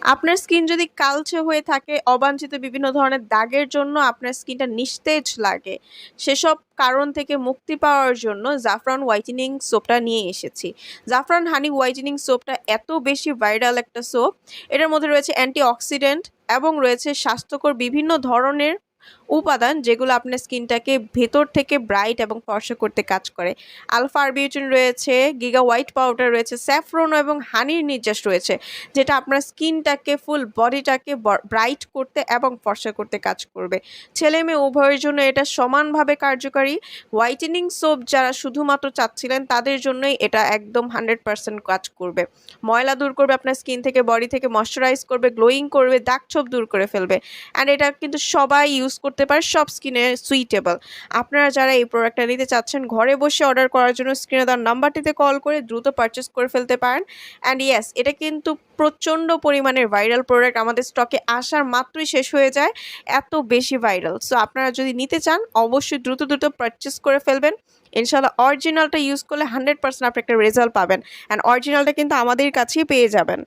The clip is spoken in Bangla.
আপনার স্কিন যদি কালচে হয়ে থাকে, অবাঞ্ছিত বিভিন্ন ধরনের দাগের জন্য আপনার স্কিনটা নিস্তেজ লাগে, সেসব কারণ থেকে মুক্তি পাওয়ার জন্য জাফরান হোয়াইটেনিং সোপটা নিয়ে এসেছি। জাফরান হানি হোয়াইটেনিং সোপটা এত বেশি ভাইরাল একটা সোপ। এটার মধ্যে রয়েছে অ্যান্টিঅক্সিডেন্ট এবং রয়েছে স্বাস্থ্যকর বিভিন্ন ধরনের উপাদান, যেগুলো আপনার স্কিনটাকে ভেতর থেকে ব্রাইট এবং ফর্সা করতে কাজ করে। আলফা আরবিউটিন রয়েছে, গিগা হোয়াইট পাউডার রয়েছে, স্যাফরন এবং হানির নির্যাস রয়েছে, যেটা আপনার স্কিনটাকে ফুল বডিটাকে ব্রাইট করতে এবং ফর্সা করতে কাজ করবে। ছেলে মেয়ে উভয়ের জন্য এটা সমানভাবে কার্যকারী। হোয়াইটেনিং সোপ যারা শুধুমাত্র চাচ্ছিলেন তাদের জন্যই এটা একদম 100% কাজ করবে। ময়লা দূর করবে, আপনার স্কিন থেকে বডি থেকে ময়শ্চারাইজ করবে, গ্লোয়িং করবে, দাগ ছোপ দূর করে ফেলবে। অ্যান্ড এটা কিন্তু সবাই ইউজ করতে পারে, সব স্কিনে সুইটেবল। আপনারা যারা এই প্রোডাক্টটা নিতে চাচ্ছেন, ঘরে বসে অর্ডার করার জন্য স্ক্রিনে দেওয়ার নাম্বারটিতে কল করে দ্রুত পারচেস করে ফেলতে পারেন। অ্যান্ড ইয়েস, এটা কিন্তু প্রচণ্ড পরিমাণের ভাইরাল প্রোডাক্ট, আমাদের স্টকে আসার মাত্রই শেষ হয়ে যায়, এত বেশি ভাইরাল। সো আপনারা যদি নিতে চান অবশ্যই দ্রুত দ্রুত পারচেস করে ফেলবেন। ইনশাল্লাহ অরিজিনালটা ইউজ করলে 100% আপনি একটা রেজাল্ট পাবেন। অ্যান্ড অরিজিনালটা কিন্তু আমাদের কাছেই পেয়ে যাবেন।